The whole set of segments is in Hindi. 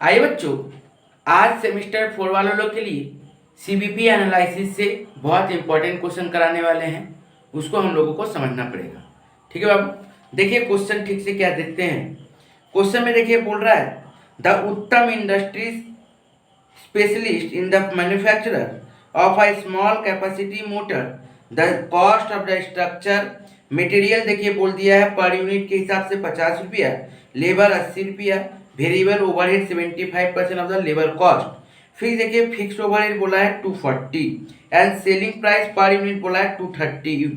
आइए बच्चों, आज सेमिस्टर 4 वालों लोग के लिए सीबीपी एनालिसिस से बहुत इंपॉर्टेंट क्वेश्चन कराने वाले हैं। उसको हम लोगों को समझना पड़ेगा। ठीक है बाबू, देखिए क्वेश्चन ठीक से क्या देखते हैं। क्वेश्चन में देखिए बोल रहा है द उत्तम industry specialist in the manufacturer of a small capacity motor, the cost of the structure material देखिए बोल दिया है पर यूनिट के हिसाब से 50 रुपया, लेबर 80 रुपया, variable overhead 75% of the labour cost. फिर देखिए फिक्स्ड ओवरहेड बोला है 240 and selling price per unit बोला है 230।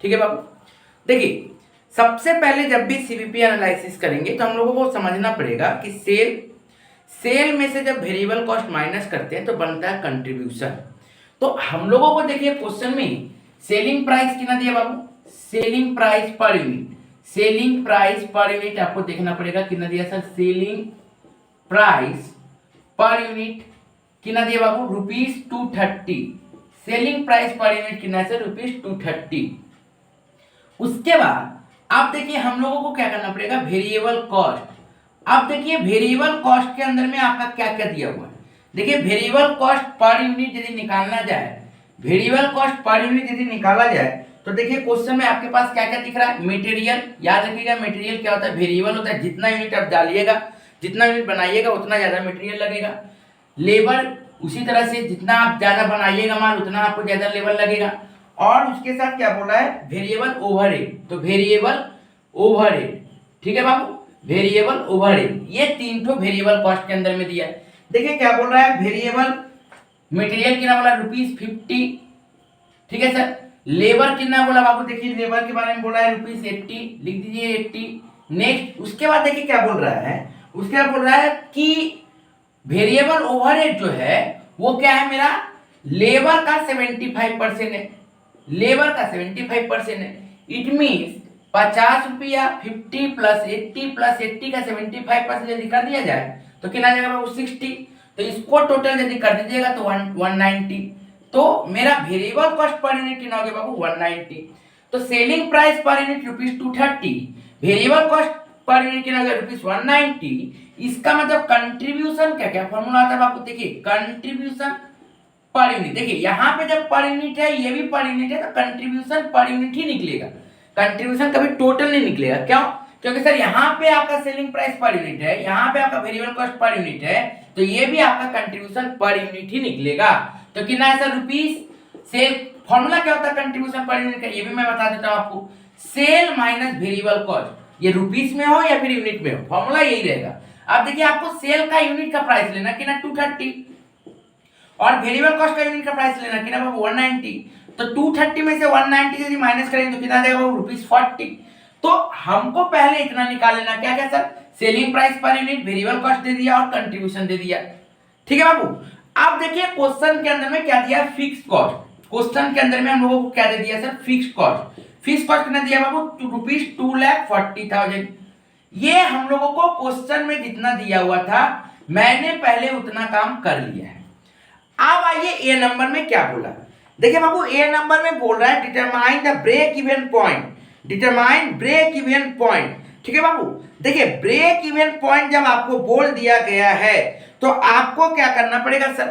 ठीक है बाबू, देखिए सबसे पहले जब भी सीवीपी एनालिसिस करेंगे तो हम लोगों को समझना पड़ेगा कि सेल में से जब वेरिएबल कॉस्ट माइनस करते हैं तो बनता है कंट्रीब्यूशन। तो हम लोगों को देखिए क्वेश्चन में सेलिंग प्राइस कितना दिया बाबू, selling price per unit, selling price per unit आपको देखना पड़ेगा कितना दिया sir, selling price per unit कितना दिया बाबू, ₹230। सेलिंग प्राइस पर यूनिट कितना है सर, ₹230। उसके बाद आप देखिए हम लोगों को क्या करना पड़ेगा, वेरिएबल कॉस्ट। अब देखिए वेरिएबल कॉस्ट के अंदर में आपका क्या क्या दिया हुआ है। देखिए वेरिएबल कॉस्ट पर यूनिट यदि निकालना जाए, वेरिएबल कॉस्ट पर यूनिट यदि निकाला जाए तो देखिए क्वेश्चन में आपके पास क्या क्या दिख रहा है, मटेरियल। याद रखिएगा मटेरियल क्या होता है, वेरिएबल होता है। जितना यूनिट आप डालिएगा, जितना यूनिट बनाइएगा उतना ज्यादा मटेरियल लगेगा। लेबर उसी तरह से जितना आप ज्यादा बनाइएगा माल उतना आपको ज्यादा लेबर लगेगा। और उसके साथ क्या बोला है, वेरिएबल ओवरहेड। तो वेरिएबल ओवरहेड, ठीक है बाबू, वेरिएबल ओवरहेड, ये तीन ठो वेरिएबल कॉस्ट के अंदर में दिया है। देखिए क्या बोल रहा है, वेरिएबल मटेरियल कितना बोला, ₹50। ठीक है सर, लेबर कितना बोला बाबू, देखिए लेबर के बारे में बोला है ₹80, लिख दीजिए 80। नेक्स्ट उसके बाद देखिए क्या बोल रहा है, उसके बाद बोल रहा है कि वेरिएबल ओवरहेड जो है वो क्या है मेरा, लेबर का 75% है, लेबर का 75% है। इट मीन्स 50 रुपया 50 प्लस 80 का 75% यदि कर दिया जाए तो कितना आ जाएगा बाबू, 60। तो इसको टोटल यदि कर दीजिएगा तो 190। तो मेरा वेरिएबल कॉस्ट पर यूनिट कितना हो गया बाबू, 190। तो selling price per unit ₹230, variable cost per unit कितना हो गया, ₹190। इसका मतलब कंट्रीब्यूशन क्या क्या फॉर्मूला आता है बाबू, देखिए कंट्रीब्यूशन पर यूनिट। देखिए यहाँ पे जब पर यूनिट है, ये भी पर यूनिट है, तो कंट्रीब्यूशन पर यूनिट ही निकलेगा, कंट्रीब्यूशन कभी टोटल नहीं निकलेगा। क्यों, क्योंकि सर यहाँ पे आपका सेलिंग प्राइस पर यूनिट है, यहाँ पे आपका वेरिएबल कॉस्ट पर यूनिट है, तो ये भी आपका कंट्रीब्यूशन पर यूनिट ही निकलेगा। तो कितना है सर, रुपीस। सेल फॉर्मूला क्या होता है कंट्रीब्यूशन पर यूनिट का, ये भी मैं बता देता हूँ आपको, सेल माइनस वेरिएबल कॉस्ट, ये रुपीस में हो या फिर यूनिट में हो, फॉर्मूला यही रहेगा। अब देखिए आपको सेल का यूनिट का प्राइस लेना कितना, 230, और वेरिएबल कॉस्ट का यूनिट का प्राइस लेना कितना बाबू, 190। तो 230 में से 190 यदि माइनस करेंगे तो कितना आ जाएगा ₹40। तो हमको पहले इतना निकाल लेना, क्या क्या sir, selling price per unit, variable cost दे दिया और कंट्रीब्यूशन दे दिया। ठीक है बाबू, अब देखिए क्वेश्चन के अंदर में क्या दिया, फिक्स्ड कॉस्ट। क्वेश्चन के अंदर में हम लोगों को क्या दे दिया sir, fixed cost. Fixed cost कितना दिया बाबू, ₹2,40,000। ये हम लोगों को क्वेश्चन में जितना दिया हुआ था मैंने पहले उतना काम कर लिया है। अब आइए ए नंबर में क्या बोला, देखिए बाबू ए नंबर में बोल रहा है determine the break even point, determine break even point. ठीक है बाबू, देखिए ब्रेक इवन पॉइंट जब आपको बोल दिया गया है तो आपको क्या करना पड़ेगा सर,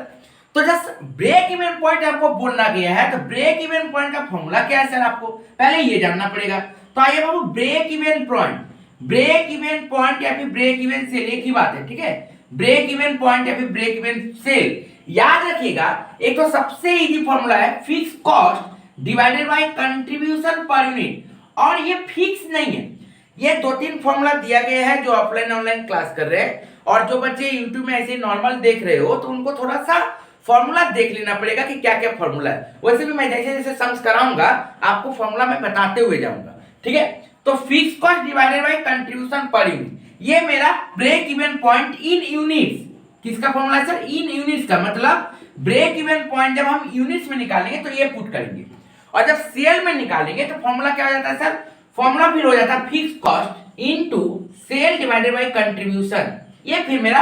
तो जस्ट ब्रेक इवन पॉइंट आपको बोलना गया है तो ब्रेक इवन पॉइंट का फॉर्मूला क्या है सर, आपको पहले ये जानना पड़ेगा। तो आइए बाबू break even point, break even point या फिर ब्रेक इवन सेल एक ही बात है। ठीक है, ब्रेक इवन पॉइंट या फिर ब्रेक इवन सेल, याद रखिएगा एक तो सबसे इजी फॉर्मूला है fix cost divided by contribution per unit, और ये फिक्स नहीं है, ये 2-3 फॉर्मूला दिया गया है जो ऑफलाइन ऑनलाइन क्लास कर रहे हैं, और जो बच्चे YouTube में ऐसे नॉर्मल देख रहे हो तो उनको थोड़ा सा फॉर्मूला देख लेना पड़ेगा कि क्या क्या फॉर्मूला है। वैसे भी मैं जैसे जैसे सम्स कराऊंगा आपको फॉर्मूला मैं बताते हुए जाऊंगा। ठीक है, तो fix cost divided by contribution per unit, ये मेरा break even point in units, किसका फॉर्मूला है सर, इन यूनिट्स का। मतलब ब्रेक इवन पॉइंट जब हम यूनिट्स में निकालेंगे तो ये पुट करेंगे, और जब सेल में निकालेंगे तो फॉर्मूला क्या हो जाता है सर, फॉर्मूला फिर हो जाता है fix cost into sale divided by contribution. ये फिर मेरा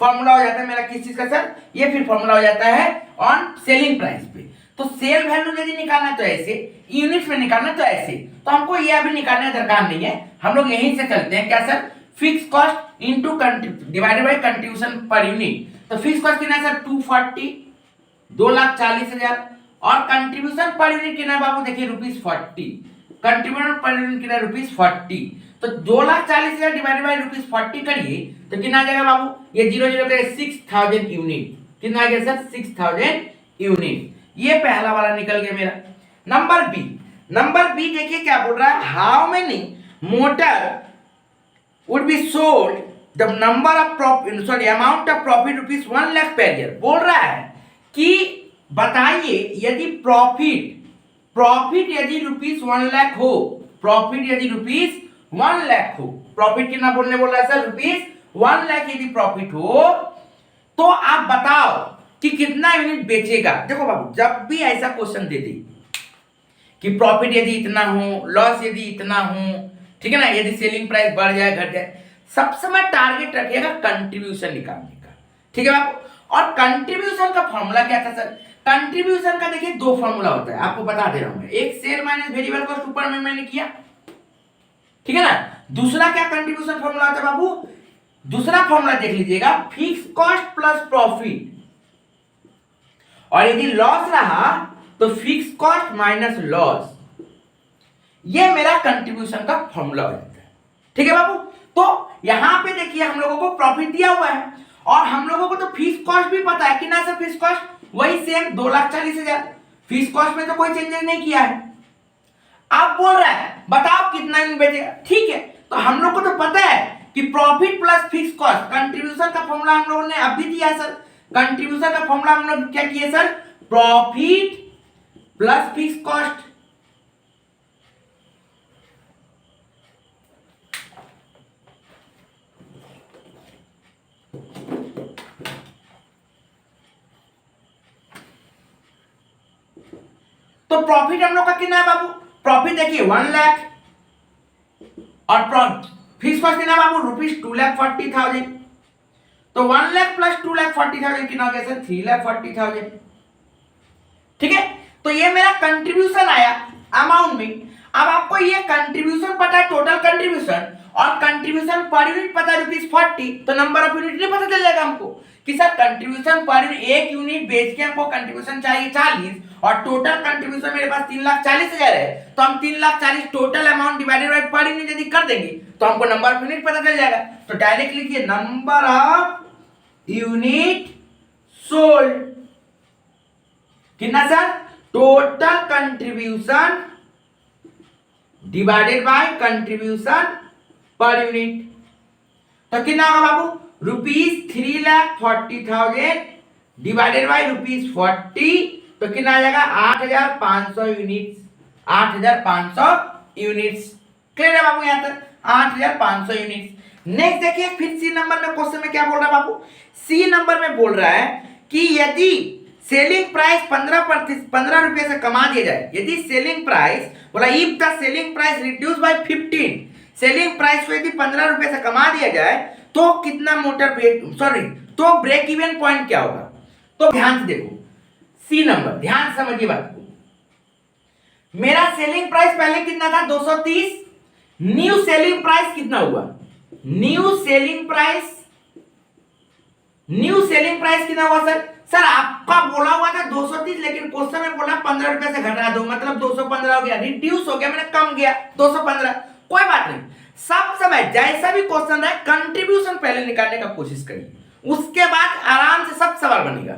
फॉर्मूला हो जाता है मेरा किस चीज का सर, ये फिर फॉर्मूला हो जाता है ऑन सेलिंग प्राइस पे। तो सेल वैल्यू यदि निकालना है तो ऐसे, यूनिट्स में निकालना है तो ऐसे, तो हमको ये अभी निकालने का दरकार नहीं है, हम लोग यहीं से चलते हैं क्या sir, fix cost into divided by contribution per unit. तो फिक्स कॉस्ट कितना है सर 240, 2,40,000 और कंट्रीब्यूशन पर यूनिट कितना है बाबू देखिए ₹40, कंट्रीब्यूशन पर यूनिट कितना है ₹40। तो 2,40,000 डिवाइडेड बाय ₹40 करिए तो कितना आ जाएगा बाबू, ये 0 करे 6000 यूनिट। कितना आ गया सर 6000 यूनिट। ये पहला वाला निकल गया मेरा। नंबर बी देखिए क्या बोल रहा है, how many motor would be sold the number of profit sorry amount of profit ₹1 lakh per year. बोल रहा है कि बताइए यदि प्रॉफिट यदि ₹1 लाख हो, प्रॉफिट यदि ₹1 लाख हो, प्रॉफिट कितना बोल रहा है सर ₹1 लाख यदि प्रॉफिट हो तो आप बताओ कि कितना यूनिट बेचेगा। देखो बाबू जब भी ऐसा क्वेश्चन दे दी कि प्रॉफिट यदि इतना हो, लॉस यदि इतना हो, ठीक है ना, यदि सेलिंग प्राइस बढ़ जाए घट जाए, सब समय टारगेट रखिएगा कंट्रीब्यूशन निकालने का, ठीक है बाबू। और कंट्रीब्यूशन का फॉर्मूला क्या था सर, कंट्रीब्यूशन का देखिए 2 फॉर्मूला होता है, आपको बता दे रहा हूं मैं। एक सेल माइनस वेरिएबल कॉस्ट ऊपर में मैंने किया, ठीक है ना। दूसरा क्या कंट्रीब्यूशन फॉर्मूला होता है बाबू, दूसरा फॉर्मूला देख लीजिएगा, फिक्स कॉस्ट प्लस प्रॉफिट, और यदि लॉस रहा तो फिक्स कॉस्ट माइनस लॉस। ये मेरा कंट्रीब्यूशन का फॉर्मूला हो जाता है, ठीक है बाबू। तो यहां पे देखिए हम लोगों को प्रॉफिट दिया हुआ है और हम लोगों को तो फिक्स कॉस्ट भी पता है कि ना सर, फिक्स कॉस्ट वही सेम 2,40,000, फिक्स कॉस्ट में तो कोई चेंजेस नहीं किया है। आप बोल रहा है बताओ कितना यूनिट बेचेगा, ठीक है। तो हम लोग को तो पता है कि profit plus fix cost, contribution का फॉर्मूला हम लोगों ने अभी दिया सर। कंट्रीब्यूशन का फॉर्मूला हम लोग क्या किए sir, profit plus fix cost. तो प्रॉफिट हम लोग का कितना है बाबू, प्रॉफिट देखिए 1 लाख और फिक्स कॉस्ट कितना बाबू ₹2,40,000। तो 1 लाख प्लस 2,40,000 कितना हो गया सर 3,40,000, ठीक है। तो ये मेरा कंट्रीब्यूशन आया अमाउंट में। अब आपको ये कंट्रीब्यूशन पता है, टोटल कंट्रीब्यूशन, और कंट्रीब्यूशन पर यूनिट पता है ₹40, तो नंबर ऑफ यूनिट नहीं पता चल जाएगा हमको कि सर कंट्रीब्यूशन पर यूनिट, एक यूनिट बेच के हमको कंट्रीब्यूशन चाहिए 40 और टोटल कंट्रीब्यूशन मेरे पास 3,40,000 है, तो हम 3,40,000 total amount divided by per unit यदि कर देंगे तो हमको नंबर ऑफ यूनिट पता चल जाएगा। तो डायरेक्ट लिखिए नंबर ऑफ यूनिट सोल्ड, कितना sir, total contribution divided by contribution per unit. तो कितना होगा बाबू, ₹3,40,000 डिवाइडेड बाय ₹40, तो कितना आ जाएगा 8,500 यूनिट्स, 8,500 यूनिट्स। क्लियर है बाबू यहां तक, 8,500 यूनिट्स। नेक्स्ट देखिए फिर सी नंबर में क्वेश्चन में क्या बोल रहा है बाबू, सी नंबर में बोल रहा है कि यदि सेलिंग प्राइस 15 रुपए से कमा दिया जाए, यदि सेलिंग प्राइस बोला if the selling price reduce by 15, selling price को यदि 15 रुपए से कमा दिया जाए तो कितना मोटर तो ब्रेक इवन पॉइंट क्या होगा। तो ध्यान से देखो सी नंबर, ध्यान समझिए बात को। मेरा सेलिंग प्राइस पहले कितना था 230, न्यू सेलिंग प्राइस कितना हुआ, न्यू सेलिंग प्राइस कितना हुआ सर आपका बोला हुआ था 230, लेकिन क्वेश्चन में बोला 15 रुपए से घटा दो, मतलब 215 हो गया, रिड्यूस हो गया, मैंने कम गया 215, कोई बात नहीं। सब समय जैसा भी क्वेश्चन है कंट्रीब्यूशन पहले निकालने का कोशिश करिए, उसके बाद आराम से सब सवाल बनेगा।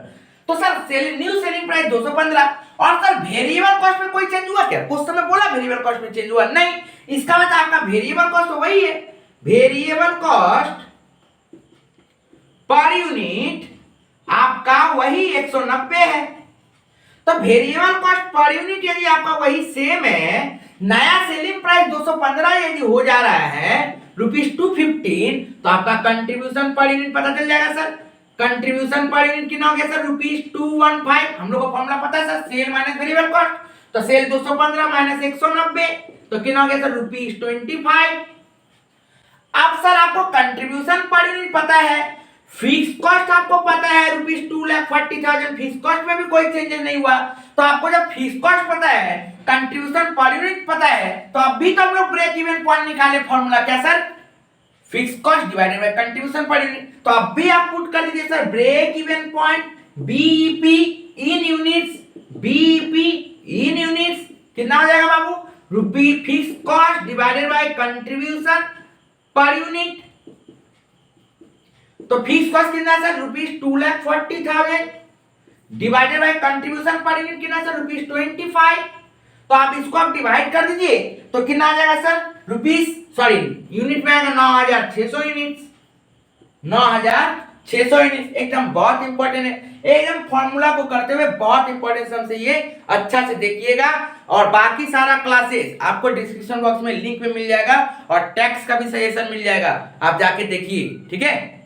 तो सर न्यू सेलिंग प्राइस 215, और सर वेरिएबल कॉस्ट में कोई चेंज हुआ क्या, क्वेश्चन में बोला वेरिएबल कॉस्ट में चेंज हुआ नहीं, इसका मतलब आपका वेरिएबल कॉस्ट तो वही है, वेरिएबल कॉस्ट पर यूनिट आपका वही 190 है। तो वेरिएबल कॉस्ट पर यूनिट यदि आपका वही सेम है, नया सेलिंग प्राइस 215 यदि हो जा रहा है ₹215, तो आपका कंट्रीब्यूशन पर यूनिट पता चल जाएगा सर। कंट्रीब्यूशन पर यूनिट कितना हो गया सर ₹215, हम लोग को फॉर्मूला पता है sir, sale minus variable cost, तो सेल 215 माइनस 190, तो कितना हो गया सर ₹25। अब सर आपको कंट्रीब्यूशन पर यूनिट पता है, फिक्स कॉस्ट आपको पता है ₹2,40,000, फिक्स कॉस्ट में भी कोई चेंजेस नहीं हुआ, तो आपको जब फिक्स कॉस्ट पता है, कंट्रीब्यूशन पर यूनिट पता है, तो अभी तो हम लोग ब्रेक इवन पॉइंट निकाले, फॉर्मूला क्या sir, fix cost divided by contribution per unit. तो अब भी आप पुट कर दीजिए sir break even point BEP in units, BEP in units कितना हो जाएगा बाबू, rupee fix cost divided by contribution per unit. तो फिक्स कॉस्ट कितना sir ₹2,40,000 divided by contribution per unit कितना सर ₹25। तो आप इसको आप डिवाइड कर दीजिए तो कितना आ जाएगा सर यूनिट में आएगा 9,600 यूनिट्स, 9,600 यूनिट्स। एकदम बहुत इंपॉर्टेंट है, एकदम फॉर्मूला को करते हुए बहुत इंपॉर्टेंट हमसे ये अच्छा से देखिएगा। और बाकी सारा क्लासेस आपको डिस्क्रिप्शन बॉक्स में लिंक में मिल जाएगा और टैक्स का भी सजेशन मिल जाएगा, आप जाके देखिए, ठीक है।